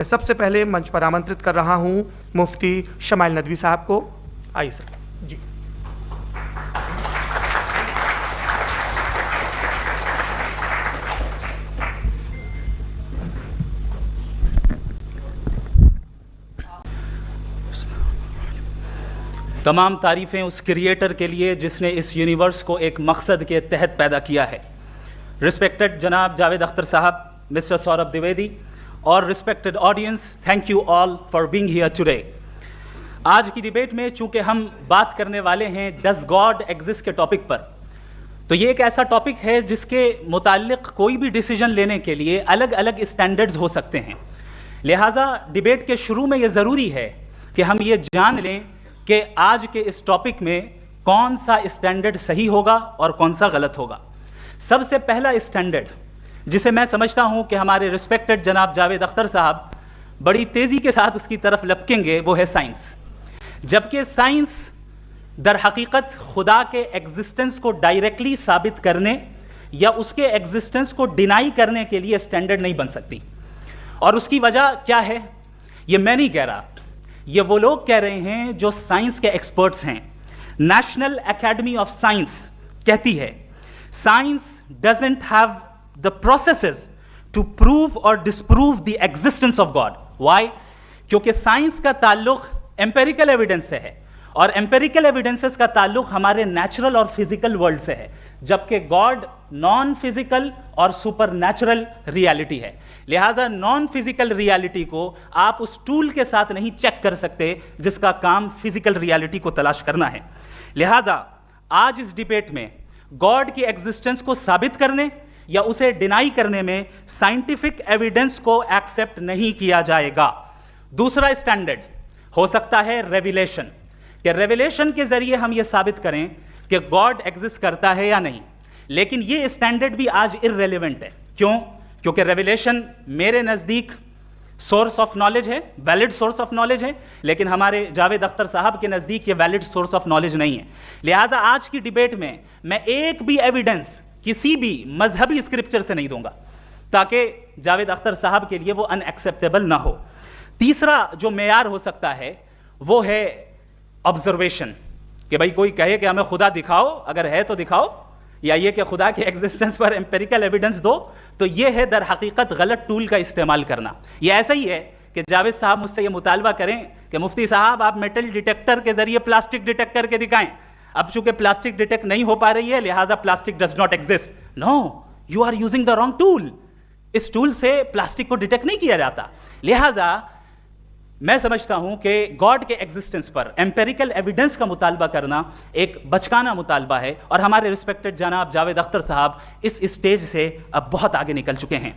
सबसे पहले मंच पर आमंत्रित कर रहा हूं मुफ्ती शमाइल नदवी साहब को। आइए सर जी। तमाम तारीफ़ें उस क्रिएटर के लिए जिसने इस यूनिवर्स को एक मकसद के तहत पैदा किया है। रिस्पेक्टेड जनाब जावेद अख्तर साहब, मिस्टर सौरभ द्विवेदी और respected audience, thank you all for being here today. आज की डिबेट में चूंकि हम बात करने वाले हैं डज गॉड एग्जिस्ट के टॉपिक पर, तो ये एक ऐसा टॉपिक है जिसके मुताल्लिक कोई भी डिसीजन लेने के लिए अलग अलग स्टैंडर्ड्स हो सकते हैं। लिहाजा डिबेट के शुरू में ये ज़रूरी है कि हम ये जान लें कि आज के इस टॉपिक में कौन सा स्टैंडर्ड सही होगा और कौन सा गलत होगा। सबसे पहला स्टैंडर्ड जिसे मैं समझता हूं कि हमारे रिस्पेक्टेड जनाब जावेद अख्तर साहब बड़ी तेज़ी के साथ उसकी तरफ लपकेंगे, वो है साइंस। जबकि साइंस दर हकीकत खुदा के एग्जिस्टेंस को डायरेक्टली साबित करने या उसके एग्जिस्टेंस को डिनाई करने के लिए स्टैंडर्ड नहीं बन सकती। और उसकी वजह क्या है, ये मैं नहीं कह रहा, ये वो लोग कह रहे हैं जो साइंस के एक्सपर्ट्स हैं। नेशनल एकेडमी ऑफ साइंस कहती है science doesn't have the processes to prove और disprove the existence of God. Why? क्योंकि साइंस का ताल्लुक एम्पेरिकल एविडेंस से है और एम्पेरिकल एविडेंसेस का ताल्लुक हमारे नेचुरल और फिजिकल वर्ल्ड से है, जबकि गॉड नॉन फिजिकल और सुपर नेचुरल रियलिटी है। लिहाजा नॉन फिजिकल रियलिटी को आप उस टूल के साथ नहीं चेक कर सकते जिसका काम फिजिकल रियलिटी को तलाश करना है। लिहाजा आज इस डिबेट में गॉड की एग्जिस्टेंस को साबित करने या उसे डिनाई करने में साइंटिफिक एविडेंस को एक्सेप्ट नहीं किया जाएगा। दूसरा स्टैंडर्ड हो सकता है रेविलेशन, कि रेविलेशन के जरिए हम यह साबित करें कि गॉड एग्जिस्ट करता है या नहीं। लेकिन यह स्टैंडर्ड भी आज इररेलेवेंट है। क्यों? क्योंकि रेविलेशन मेरे नज़दीक सोर्स ऑफ नॉलेज है, वैलिड सोर्स ऑफ नॉलेज है, लेकिन हमारे जावेद अख्तर साहब के नज़दीक ये वैलिड सोर्स ऑफ नॉलेज नहीं है। लिहाजा आज की डिबेट में मैं एक भी एविडेंस किसी भी मजहबी स्क्रिप्चर से नहीं दूंगा ताकि जावेद अख्तर साहब के लिए वो अनएक्सेप्टेबल ना हो। तीसरा जो मेयार हो सकता है वो है ऑब्जर्वेशन, कि भाई कोई कहे कि हमें खुदा दिखाओ, अगर है तो दिखाओ, या ये कि खुदा के एग्जिस्टेंस पर एम्पेरिकल एविडेंस दो, तो ये है दर हकीकत गलत टूल का इस्तेमाल करना। ये ऐसा ही है कि जावेद साहब मुझसे ये मुतालबा करें कि मुफ्ती साहब आप मेटल डिटेक्टर के जरिए प्लास्टिक डिटेक्ट करके दिखाएं। अब चूंकि प्लास्टिक डिटेक्ट नहीं हो पा रही है लिहाजा plastic does not exist. No, you are using the wrong tool. इस टूल से प्लास्टिक को डिटेक्ट नहीं किया जाता। लिहाजा मैं समझता हूं कि गॉड के एग्जिस्टेंस पर एम्पेरिकल एविडेंस का मुतालबा करना एक बचकाना मुतालबा है और हमारे रिस्पेक्टेड जनाब जावेद अख्तर साहब इस स्टेज से अब बहुत आगे निकल चुके हैं।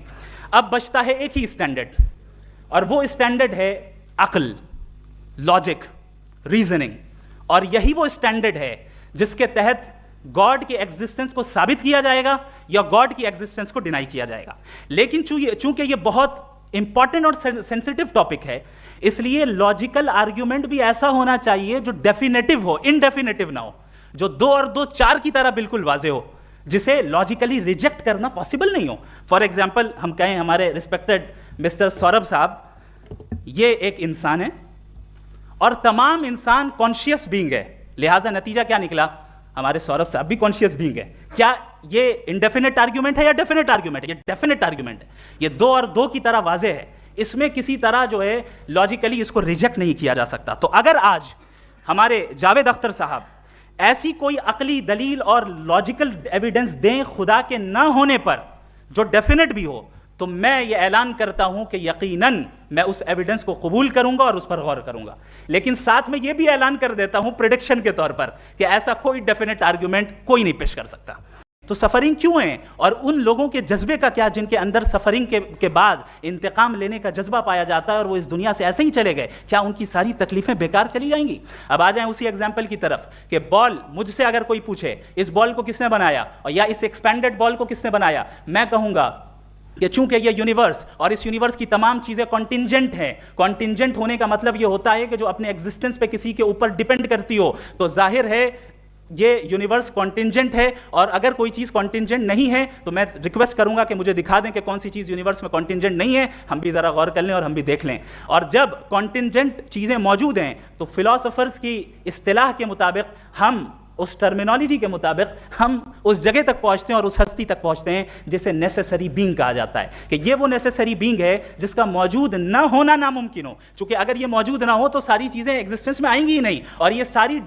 अब बचता है एक ही स्टैंडर्ड, और वो स्टैंडर्ड है अक्ल, लॉजिक, रीजनिंग। और यही वो स्टैंडर्ड है जिसके तहत गॉड की एग्जिस्टेंस को साबित किया जाएगा या गॉड की एग्जिस्टेंस को डिनाई किया जाएगा। लेकिन चूंकि ये बहुत इंपॉर्टेंट और सेंसिटिव टॉपिक है, इसलिए लॉजिकल आर्ग्यूमेंट भी ऐसा होना चाहिए जो डेफिनेटिव हो, इनडेफिनेटिव ना हो, जो 2 और 2 4 की तरह बिल्कुल वाजे हो, जिसे लॉजिकली रिजेक्ट करना पॉसिबल नहीं हो। फॉर एग्जाम्पल हम कहें हमारे रिस्पेक्टेड मिस्टर सौरभ साहब, ये एक इंसान है और तमाम इंसान कॉन्शियस बीइंग है। लिहाजा नतीजा क्या निकला, हमारे सौरभ साहब भी कॉन्शियस बीइंग है। क्या ये इनडेफिनेट आर्ग्यूमेंट है या डेफिनेट आर्ग्यूमेंट है? ये डेफिनेट आर्ग्यूमेंट है। ये 2 और 2 की तरह वाजे है, इसमें किसी तरह जो है लॉजिकली इसको रिजेक्ट नहीं किया जा सकता। तो अगर आज हमारे जावेद अख्तर साहब ऐसी कोई अकली दलील और लॉजिकल एविडेंस दें खुदा के ना होने पर जो डेफिनेट भी हो, तो मैं ये ऐलान करता हूं कि यकीनन मैं उस एविडेंस को कबूल करूंगा और उस पर गौर करूंगा। लेकिन साथ में ये भी ऐलान कर देता हूं प्रेडिक्शन के तौर पर कि ऐसा कोई डेफिनेट आर्ग्यूमेंट कोई नहीं पेश कर सकता। तो सफरिंग क्यों है और उन लोगों के जज्बे का क्या जिनके अंदर सफरिंग के बाद इंतकाम लेने का जज्बा पाया जाता है और वो इस दुनिया से ऐसे ही चले गए, क्या उनकी सारी तकलीफें बेकार चली जाएंगी? अब आ जाएं उसी एग्जाम्पल की तरफ कि बॉल, मुझसे अगर कोई पूछे इस बॉल को किसने बनाया और या इस एक्सपेंडेड बॉल को किसने बनाया, मैं कहूंगा कि चूंकि ये यूनिवर्स और इस यूनिवर्स की तमाम चीजें कॉन्टिंजेंट हैं। कॉन्टिंजेंट होने का मतलब ये होता है कि जो अपने एग्जिस्टेंस पे किसी के ऊपर डिपेंड करती हो, तो जाहिर है ये यूनिवर्स कॉन्टिंजेंट है, और अगर कोई चीज़ कॉन्टिंजेंट नहीं है तो मैं रिक्वेस्ट करूंगा कि मुझे दिखा दें कि कौन सी चीज़ यूनिवर्स में कॉन्टिंजेंट नहीं है, हम भी ज़रा गौर कर लें और हम भी देख लें। और जब कॉन्टिंजेंट चीज़ें मौजूद हैं तो फिलोसोफर्स की इस्तिलाह के मुताबिक, हम उस टर्मिनोलॉजी के मुताबिक हम उस जगह तक पहुंचते हैं और उस हस्ती तक पहुंचते हैं जिसे नेसेसरी बीइंग कहा जाता है, कि ये वो नेसेसरी बीइंग है जिसका मौजूद ना होना नामुमकिन हो। क्योंकि अगर ये मौजूद ना हो तो सारी चीज़ें एग्जिस्टेंस में आएंगी ही नहीं, और ये सारी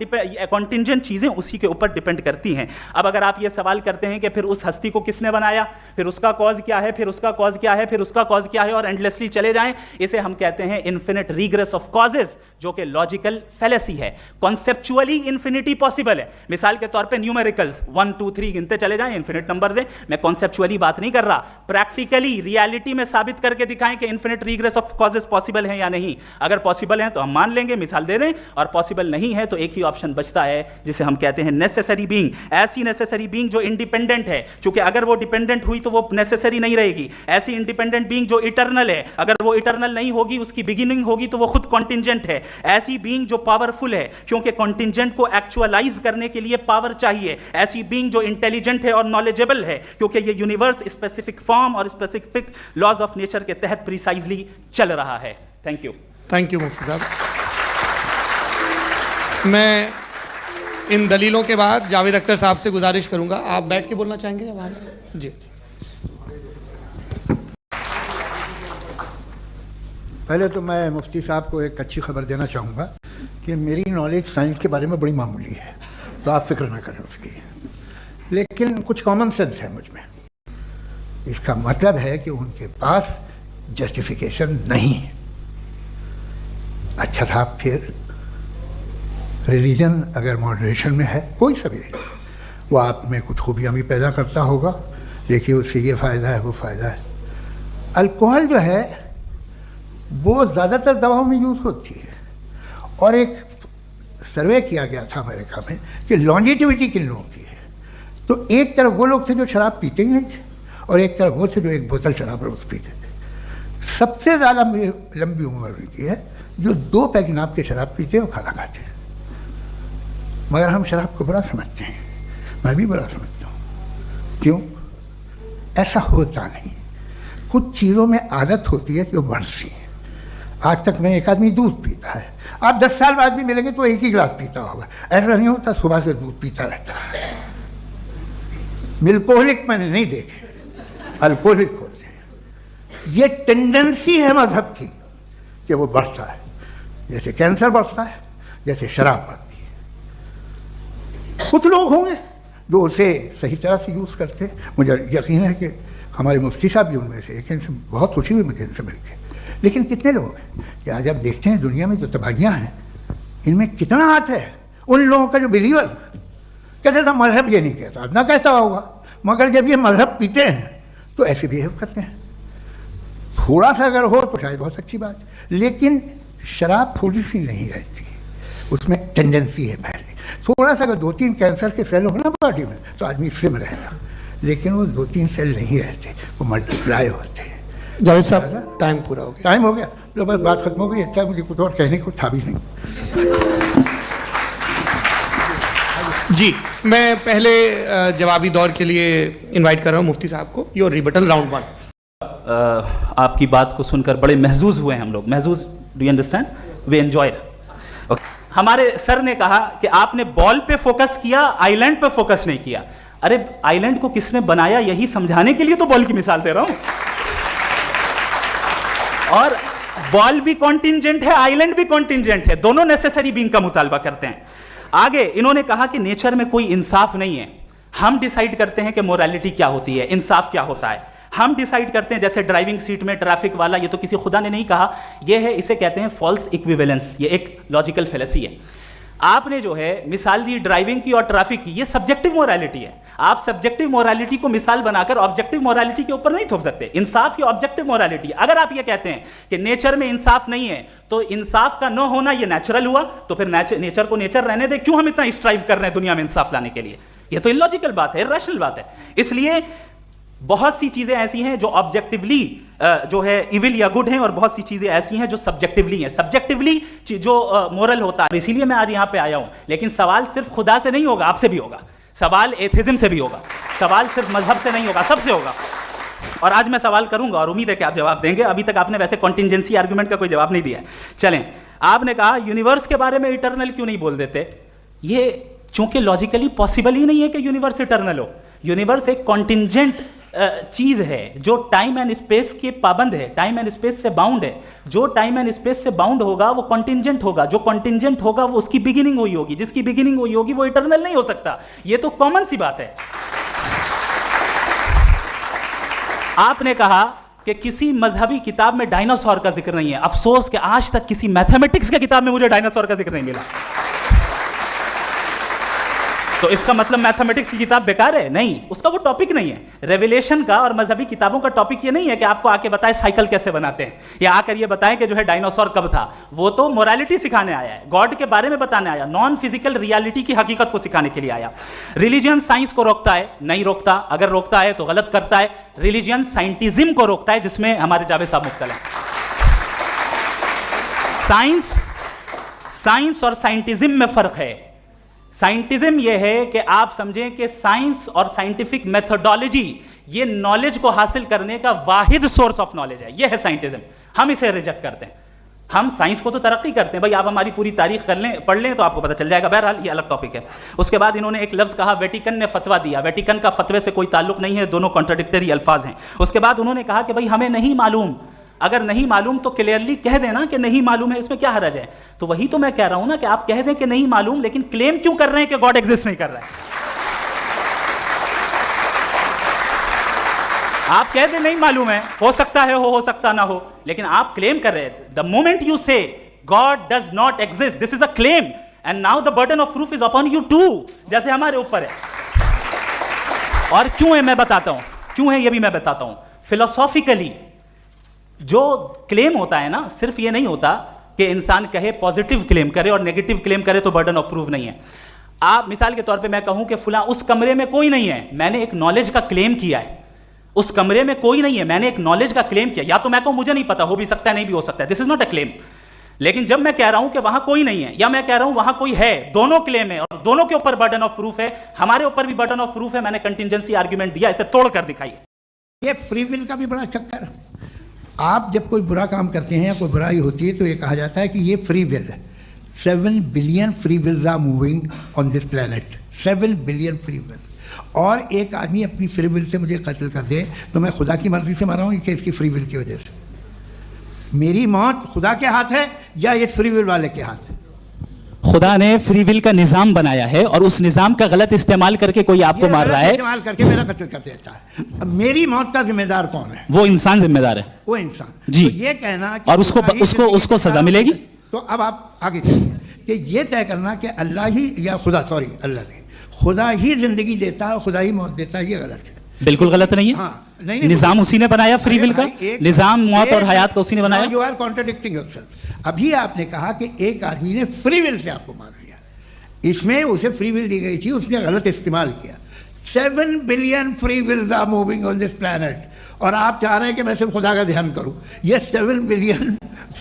कॉन्टिंजेंट चीज़ें उसी के ऊपर डिपेंड करती हैं। अब अगर आप ये सवाल करते हैं कि फिर उस हस्ती को किसने बनाया, फिर उसका कॉज क्या है, फिर उसका कॉज क्या है, फिर उसका कॉज क्या है, और एंडलेसली चले जाएं, इसे हम कहते हैं इन्फिनिट रीग्रेस ऑफ कॉजेज, जो कि लॉजिकल फेलेसी है। कॉन्सेप्चुअली इन्फिनिटी पॉसिबल है, मिसाल के तौर पे न्यूमेरिकल्स 1 2 3 गिनते चले जाएं, इन्फिनिट नंबर्स हैं। मैं कॉन्सेप्चुअली बात नहीं कर रहा, प्रैक्टिकली रियलिटी में साबित करके दिखाएं कि infinite regress of causes possible हैं या नहीं। अगर पॉसिबल हैं तो हम मान लेंगे, मिसाल दे दें, और पॉसिबल नहीं है तो एक ही ऑप्शन बचता है जिसे हम कहते हैं नेसेसरी बीइंग। ऐसी नेसेसरी बीइंग जो इंडिपेंडेंट है, क्योंकि अगर वो डिपेंडेंट हुई तो वो नेसेसरी नहीं रहेगी। ऐसी इंडिपेंडेंट बीइंग जो इटर्नल है, अगर वो इटर्नल नहीं होगी, उसकी बिगिनिंग होगी तो वो खुद कॉन्टिंजेंट है। ऐसी बीइंग जो पावरफुल है, क्योंकि कॉन्टिंजेंट को एक्चुअलाइज करने के लिए पावर चाहिए। ऐसी बीइंग जो इंटेलिजेंट है और नॉलेजेबल है, क्योंकि ये यूनिवर्स स्पेसिफिक फॉर्म और स्पेसिफिक लॉज ऑफ नेचर के तहत प्रिसाइजली चल रहा है। Thank you. थैंक यू मुफ्ती साहब। मैं इन दलीलों के बाद जावेद अख्तर साहब से गुजारिश करूंगा, आप बैठ के बोलना चाहेंगे या बाहर? जी। पहले तो मैं मुफ्ती साहब को एक अच्छी खबर देना चाहूँगा कि मेरी नॉलेज साइंस के बारे में बड़ी मामूली है, तो आप फिक्र ना करें उसकी, लेकिन कुछ कॉमन सेंस है मुझ में। इसका मतलब है कि उनके पास जस्टिफिकेशन नहीं है। अच्छा साहब, फिर रिलीजन अगर मॉडरेशन में है, कोई सा भी नहीं, वो आप में कुछ खूबियाँ भी पैदा करता होगा, देखिए उससे ये फ़ायदा है वो फ़ायदा है। अल्कोहल जो है वो ज़्यादातर दवाओं में यूज़ होती है, और एक सर्वे किया गया था अमेरिका में कि लॉन्जेटिविटी किन लोगों की है, तो एक तरफ वो लोग थे जो शराब पीते ही नहीं थे, और एक तरफ वो थे जो एक बोतल शराब रोज़ पीते थे। सबसे ज़्यादा लंबी उम्र उनकी है जो 2 पैक नाप के शराब पीते और खाना खाते हैं। मगर हम शराब को बुरा समझते हैं, मैं भी बुरा समझता हूँ। क्यों? ऐसा होता नहीं। कुछ चीज़ों में आदत होती है कि वो बढ़ती है। आज तक में एक आदमी दूध पीता है, आप 10 साल बाद भी मिलेंगे तो एक ही गिलास पीता होगा। ऐसा नहीं होता, सुबह से दूध पीता रहता है। मिल्कोहलिक मैंने नहीं देखे, अल्कोहलिक होते हैं। ये टेंडेंसी है मजहब की कि वो बढ़ता है, जैसे कैंसर बढ़ता है, जैसे शराब बढ़ती है। कुछ लोग होंगे जो उसे सही तरह से यूज़ करते हैं, मुझे यकीन है कि हमारे मुफ्ती साहब भी उनमें से एक, इनसे बहुत खुशी हुई मुझे इनसे मिलकर। लेकिन कितने लोग हैं कि आज आप देखते हैं दुनिया में जो तबाहियाँ हैं, इनमें कितना हाथ है उन लोगों का जो बिलीवर कहते था मजहब ये नहीं कहता, ना कहता होगा, मगर जब ये मजहब पीते हैं तो ऐसे बिहेव करते हैं। थोड़ा सा अगर हो तो शायद बहुत अच्छी बात, लेकिन शराब थोड़ी सी नहीं रहती, उसमें टेंडेंसी है पहले। थोड़ा सा अगर 2-3 कैंसर के सेल हो ना बॉडी में तो आदमी स्लिम रहेगा, लेकिन वो 2-3 सेल नहीं रहते, वो मल्टीप्लाई होते हैं। जावेद साहब, टाइम पूरा हो गया। टाइम हो गया, लो बस बात खत्म हो गई। अच्छा, मुझे कुछ और कहने को था भी नहीं। जी, मैं पहले जवाबी दौर के लिए इनवाइट कर रहा हूँ मुफ्ती साहब को। Your rebuttal round 1। आपकी बात को सुनकर बड़े महजूज हुए हम लोग। महजूज, do you understand? We enjoyed. हमारे सर ने कहा कि आपने बॉल पे फोकस किया, आइलैंड पे फोकस नहीं किया। अरे आइलैंड को किसने बनाया यही समझाने के लिए तो बॉल की मिसाल दे रहा हूं। और बॉल भी कॉन्टिंजेंट है, आइलैंड भी कॉन्टिंजेंट है, दोनों नेसेसरी बीइंग का मुतालबा करते हैं। आगे इन्होंने कहा कि नेचर में कोई इंसाफ नहीं है, हम डिसाइड करते हैं कि मोरालिटी क्या होती है, इंसाफ क्या होता है, हम डिसाइड करते हैं। जैसे ड्राइविंग सीट में ट्रैफिक वाला, ये तो किसी खुदा ने नहीं कहा, ये है, इसे कहते हैं फॉल्स इक्विवेलेंस, ये एक लॉजिकल फेलेसी है। आपने जो है मिसाल दी ड्राइविंग की और ट्रैफिक की, ये सब्जेक्टिव मोरालिटी है। आप सब्जेक्टिव मोरालिटी को मिसाल बनाकर ऑब्जेक्टिव मोरालिटी के ऊपर नहीं थोप सकते। इंसाफ ये ऑब्जेक्टिव मोरालिटी। अगर आप ये कहते हैं कि नेचर में इंसाफ नहीं है, तो इंसाफ का न होना ये नेचुरल हुआ, तो फिर नेचर को नेचर रहने दे, क्यों हम इतना स्ट्राइव कर रहे हैं दुनिया में इंसाफ लाने के लिए? ये तो इलॉजिकल बात है, इरैशनल बात है। इसलिए बहुत सी चीजें ऐसी हैं जो ऑब्जेक्टिवली जो है इविल या गुड हैं, और बहुत सी चीजें ऐसी हैं जो सब्जेक्टिवली हैं। सब्जेक्टिवली जो मोरल होता है, इसीलिए मैं आज यहां पे आया हूं। लेकिन सवाल सिर्फ खुदा से नहीं होगा, आपसे भी होगा। सवाल एथिज्म से भी होगा, सवाल सिर्फ मजहब से नहीं होगा, सबसे होगा। और आज मैं सवाल करूंगा और उम्मीद है कि आप जवाब देंगे। अभी तक आपने वैसे कॉन्टिंजेंसी आर्गुमेंट का कोई जवाब नहीं दिया है। चलें, आपने कहा यूनिवर्स के बारे में इटर्नल क्यों नहीं बोल देते? ये चूंकि लॉजिकली पॉसिबल ही नहीं है कि यूनिवर्स इटर्नल हो। यूनिवर्स एक कॉन्टिंजेंट चीज है जो टाइम एंड स्पेस के पाबंद है, टाइम एंड स्पेस से बाउंड है। जो टाइम एंड स्पेस से बाउंड होगा वो कॉन्टिंजेंट होगा, जो कॉन्टिंजेंट होगा वो उसकी बिगिनिंग हुई होगी, जिसकी बिगिनिंग हुई होगी वो इटर्नल नहीं हो सकता। ये तो कॉमन सी बात है। आपने कहा कि किसी मजहबी किताब में डायनासोर का जिक्र नहीं है। अफसोस कि आज तक किसी मैथमेटिक्स की किताब में मुझे डायनासोर का जिक्र नहीं मिला। तो इसका मतलब मैथमेटिक्स की किताब बेकार है? नहीं, उसका वो टॉपिक नहीं है। रेवलेशन का और मजहबी किताबों का टॉपिक ये नहीं है कि आपको आके बताए साइकिल कैसे बनाते हैं, या आकर ये बताएं कि जो है डायनासोर कब था। वो तो मोरालिटी सिखाने आया है, गॉड के बारे में बताने आया, नॉन फिजिकल रियलिटी की हकीकत को सिखाने के लिए आया। रिलीजियन साइंस को रोकता है? नहीं रोकता। अगर रोकता है तो गलत करता है। रिलीजियन साइंटिज्म को रोकता है, जिसमें हमारे जावेद साहब मुब्तला हैं। साइंस और साइंटिज्म में फर्क है। साइंटिज्म यह है कि आप समझें कि साइंस और साइंटिफिक मेथोडोलॉजी ये नॉलेज को हासिल करने का वाहिद सोर्स ऑफ नॉलेज है। यह है साइंटिज्म। हम इसे रिजेक्ट करते हैं। हम साइंस को तो तरक्की करते हैं। भाई आप हमारी पूरी तारीख कर लें, पढ़ लें तो आपको पता चल जाएगा। बहरहाल ये अलग टॉपिक है। उसके बाद इन्होंने एक लफ्ज़ कहा, वेटिकन ने फतवा दिया। वेटिकन का फतवे से कोई ताल्लुक नहीं है, दोनों कॉन्ट्राडिक्टरी अल्फाज हैं। उसके बाद उन्होंने कहा कि भाई हमें नहीं मालूम। अगर नहीं मालूम तो क्लियरली कह देना कि नहीं मालूम है, इसमें क्या हर्ज है? तो वही तो मैं कह रहा हूं ना कि आप कह दें कि नहीं मालूम, लेकिन क्लेम क्यों कर रहे हैं कि गॉड एग्जिस्ट नहीं कर रहा है? आप कह दें नहीं मालूम है, हो सकता है हो सकता ना हो, लेकिन आप क्लेम कर रहे हैं। The moment you say God does not exist, this is a claim, and now the burden of proof is upon you too, जैसे हमारे ऊपर है। और क्यों है मैं बताता हूं, क्यों है ये भी मैं बताता हूं। फिलोसॉफिकली जो क्लेम होता है ना, सिर्फ ये नहीं होता कि इंसान कहे पॉजिटिव क्लेम करे और नेगेटिव क्लेम करे तो बर्डन ऑफ प्रूफ नहीं है। आप मिसाल के तौर पे मैं कहूं कि फुला उस कमरे में कोई नहीं है, मैंने एक नॉलेज का क्लेम किया है। उस कमरे में कोई नहीं है, मैंने एक नॉलेज का क्लेम किया। या तो मैं कहूं मुझे नहीं पता, हो भी सकता है नहीं भी हो सकता है, this is not a claim. लेकिन जब मैं कह रहा हूं कि वहां कोई नहीं है या मैं कह रहा हूं वहां कोई है, दोनों क्लेम है और दोनों के ऊपर बर्डन ऑफ प्रूफ है। हमारे ऊपर भी बर्डन ऑफ प्रूफ है। मैंने कंटिजेंसी आर्ग्यूमेंट दिया, इसे तोड़कर दिखाइए। ये फ्री विल का भी बड़ा चक्कर। आप जब कोई बुरा काम करते हैं या कोई बुराई होती है तो ये कहा जाता है कि ये फ्री विल है। 7 billion free wills are moving on this planet. 7 billion free will. और एक आदमी अपनी फ्री विल से मुझे कत्ल कर दे तो मैं खुदा की मर्जी से मरा हूँ कि इसकी फ्री विल की वजह से? मेरी मौत खुदा के हाथ है या ये फ्री विल वाले के हाथ है? खुदा ने फ्री विल का निजाम बनाया है और उस निजाम का गलत इस्तेमाल करके कोई आपको मार रहा है, इस्तेमाल करके मेरा कत्ल कर देता है। अब मेरी मौत का जिम्मेदार कौन है? वो इंसान जिम्मेदार है। वो इंसान जी। तो ये कहना कि और उसको सजा मिलेगी। तो अब आप आगे चलिए कि ये तय करना कि अल्लाह ही या खुदा, सॉरी अल्लाह नहीं, खुदा ही जिंदगी देता है, खुदा ही मौत देता है, ये गलत है। बिल्कुल गलत नहीं है। हाँ, नहीं, निजाम उसी ने बनाया फ्री विल का। निजाम मौत और हयात का उसी ने बनाया। You are contradicting yourself. अभी आपने कहा कि एक आदमी ने फ्री विल से आपको मार दिया, इसमें उसे फ्री विल दी गई थी, उसने गलत इस्तेमाल किया। 7 billion free wills are moving on this planet और आप चाह रहे हैं कि मैं सिर्फ खुदा का ध्यान करूं। ये 7 बिलियन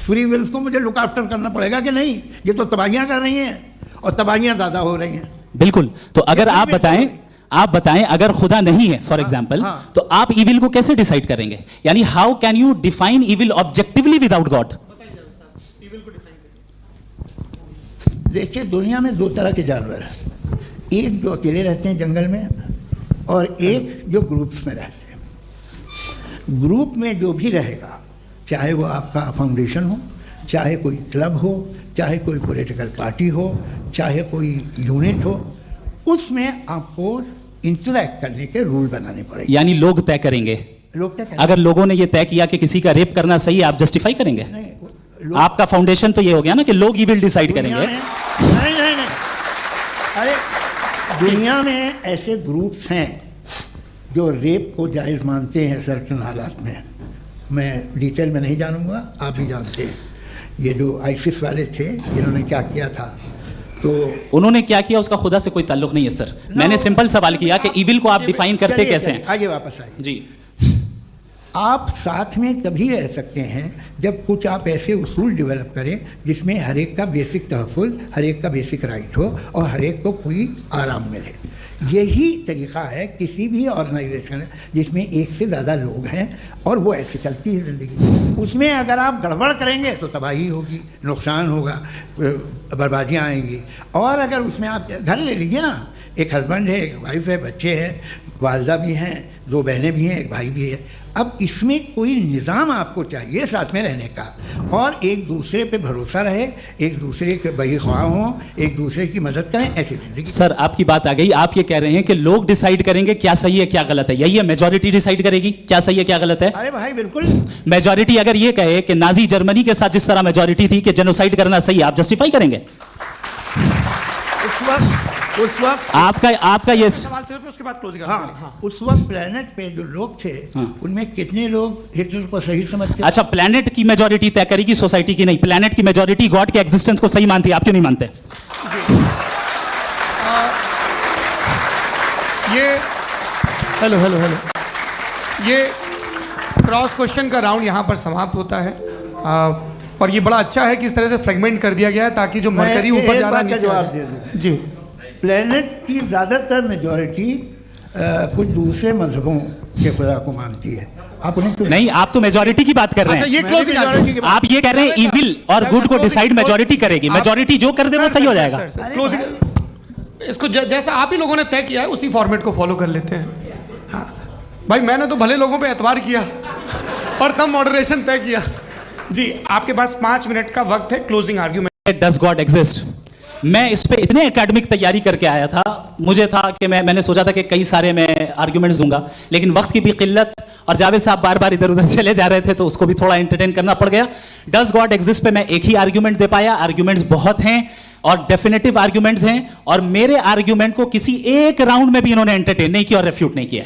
फ्री विल्स को मुझे लुक आफ्टर करना पड़ेगा कि नहीं? ये तो तबाहियां कर रही हैं और तबाहियां ज़्यादा हो रही हैं। बिल्कुल। तो अगर आप बताएं अगर खुदा नहीं है फॉर एग्जाम्पल, तो आप इविल को कैसे डिसाइड करेंगे? यानी how can you define evil objectively without God? देखिए, दुनिया में 2 तरह के जानवर हैं। एक जो अकेले रहते हैं जंगल में और एक जो ग्रुप्स में रहते हैं। ग्रुप में जो भी रहेगा, चाहे वो आपका फाउंडेशन हो, चाहे कोई क्लब हो, चाहे कोई पॉलिटिकल पार्टी हो, चाहे कोई यूनिट हो, उसमें आपको इंटरैक्ट करने के रूल बनाने पड़ेंगे। यानी लोग तय करेंगे। लोग तय करेंगे। अगर लोगों ने ये तय किया कि किसी का रेप करना सही है, आप जस्टिफाई करेंगे? आपका फाउंडेशन तो ये हो गया ना कि लोग ही विल डिसाइड करेंगे। नहीं। अरे दुनिया में ऐसे ग्रुप्स हैं जो रेप को जायज़ मानते हैं सर्टेन हालात में। मैं डिटेल में नहीं जानूंगा, आप भी जानते हैं। ये जो आईसिस वाले थे, इन्होंने क्या किया था, तो उन्होंने क्या किया उसका खुदा से कोई ताल्लुक नहीं है सर। मैंने सिंपल सवाल किया कि ईविल को आप डिफाइन करते चलिए, कैसे चलिए, हैं? आगे वापस आइए। जी आप साथ में तभी रह सकते हैं जब कुछ आप ऐसे उसूल डेवलप करें जिसमें हर एक का बेसिक तहफ़्फ़ुज़, हर एक का बेसिक राइट हो और हर एक को कोई आराम मिले। यही तरीक़ा है किसी भी ऑर्गेनाइजेशन जिसमें एक से ज़्यादा लोग हैं और वो ऐसे चलती है ज़िंदगी। उसमें अगर आप गड़बड़ करेंगे तो तबाही होगी, नुकसान होगा, बर्बादियाँ आएंगी। और अगर उसमें आप घर ले लीजिए ना, एक हस्बैंड है, एक वाइफ है, बच्चे हैं, वालदा भी हैं, 2 बहनें भी हैं, एक भाई भी है। अब इसमें कोई निज़ाम आपको चाहिए साथ में रहने का, और एक दूसरे पे भरोसा रहे, एक दूसरे के बहीख्वाह हों, एक दूसरे की मदद करें, ऐसी जिंदगी। सर आपकी बात आ गई। आप ये कह रहे हैं कि लोग डिसाइड करेंगे क्या सही है क्या गलत है, यही है? मेजॉरिटी डिसाइड करेगी क्या सही है क्या गलत है? अरे भाई बिल्कुल। मेजॉरिटी अगर ये कहे कि नाजी जर्मनी के साथ जिस तरह मेजॉरिटी थी कि जेनोसाइड करना सही है, आप जस्टिफाई करेंगे? उस वक्त आपका ये सवाल सिर्फ उसके बाद क्लोजिंग। हाँ, उस वक्त प्लेनेट पे जो लोग थे उनमें कितने लोग हिटलर को सही समझते? अच्छा, प्लेनेट की मेजॉरिटी तय करेगी, सोसाइटी की नहीं। प्लेनेट की मेजॉरिटी गॉड के एग्जिस्टेंस को सही मानती है, आप क्यों नहीं मानते? ये हेलो ये क्रॉस क्वेश्चन का राउंड यहाँ पर समाप्त होता है। और ये बड़ा अच्छा है कि इस तरह से फ्रेगमेंट कर दिया गया है ताकि जो मरकरी ऊपर जा रहा है नीचे जवाब दे दूं। जी। प्लेनेट की ज़्यादातर मेजॉरिटी कुछ दूसरे मजहबों के खुदा को मानती है। आप उन्हें क्यों नहीं, आप तो मेजॉरिटी की बात कर रहे अच्छा, हैं। ये क्लोजिंग आप ये कह रहे हैं इविल और गुड को डिसाइड मेजॉरिटी करेगी। मेजॉरिटी जो कर दे वो सही हो जाएगा। क्लोजिंग इसको जैसा आप ही लोगों ने तय किया है उसी फॉर्मेट को फॉलो कर लेते हैं। हाँ भाई, मैंने तो भले लोगों पे एतबार किया और तब मॉडरेशन तय किया। जी, आपके पास 5 मिनट का वक्त है closing argument. Does God exist? मैं इस पे इतने एकेडमिक तैयारी करके आया था, मुझे था कि मैंने सोचा था कि कई सारे मैं आर्ग्यूमेंट्स दूंगा, लेकिन वक्त की भी किल्लत और जावेद साहब बार बार इधर उधर चले जा रहे थे तो उसको भी थोड़ा एंटरटेन करना पड़ गया। डज गॉड एग्जिस्ट पे मैं एक ही आर्ग्यूमेंट दे पाया। आर्ग्यूमेंट्स बहुत हैं और डेफिनेटिव आर्ग्यूमेंट्स हैं, और मेरे आर्ग्यूमेंट को किसी एक राउंड में भी इन्होंने एंटरटेन नहीं किया और रेफ्यूट नहीं किया।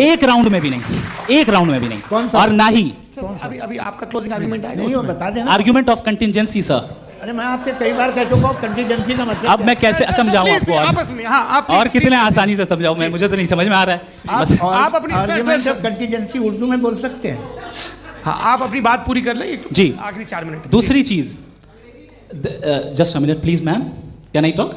एक राउंड में भी नहीं, एक राउंड में भी नहीं। और ना ही अभी आपका क्लोजिंग आर्ग्यूमेंट आएगा। नहीं हो बता देना। Argument of contingency sir. अरे मैं आपसे कई बार कह चुका हूँ कंटीजेंसी का मतलब अब मैं कैसे समझाऊं आपको? आपस में हाँ, आप और कितने आसानी से समझाऊं मैं? मुझे तो नहीं समझ में आ रहा है। आप अपनी आर्ग्यूमेंट ऑफ कंटीजेंसी उर्दू में बोल सकते हैं। हाँ, आप अपनी बात पूरी कर लें जी। आखिरी 4 मिनट। दूसरी चीज, just a minute please ma'am, can I talk?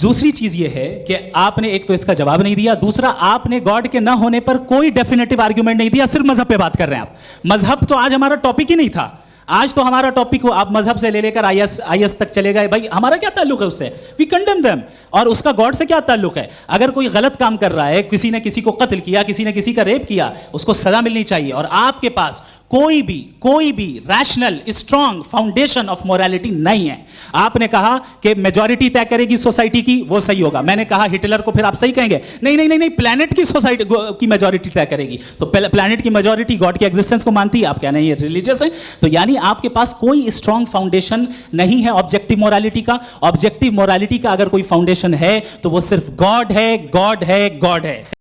दूसरी चीज ये है कि आपने एक तो इसका जवाब नहीं दिया, दूसरा आपने गॉड के ना होने पर कोई डेफिनेटिव आर्ग्यूमेंट नहीं दिया। सिर्फ मजहब पे बात कर रहे हैं आप। मजहब तो आज हमारा टॉपिक ही नहीं था। आज तो हमारा टॉपिक हो, आप मजहब से ले लेकर आईएस तक चले गए। भाई हमारा क्या ताल्लुक है उससे? We condemn them. और उसका गॉड से क्या ताल्लुक है? अगर कोई गलत काम कर रहा है, किसी ने किसी को कत्ल किया, किसी ने किसी का रेप किया, उसको सजा मिलनी चाहिए। और आपके पास कोई भी rational strong foundation of morality नहीं है। आपने कहा कि मेजॉरिटी तय करेगी सोसाइटी की, वो सही होगा। मैंने कहा हिटलर को फिर आप सही कहेंगे? नहीं, प्लैनेट की सोसाइटी की मेजॉरिटी तय करेगी। तो प्लैनेट की मेजॉरिटी गॉड के एग्जिस्टेंस को मानती है, आप क्या नहीं है रिलीजियस है? तो यानी आपके पास कोई स्ट्रॉन्ग फाउंडेशन नहीं है ऑब्जेक्टिव मोरालिटी का। ऑब्जेक्टिव मोरालिटी का अगर कोई फाउंडेशन है तो वो सिर्फ गॉड है, गॉड है, गॉड है।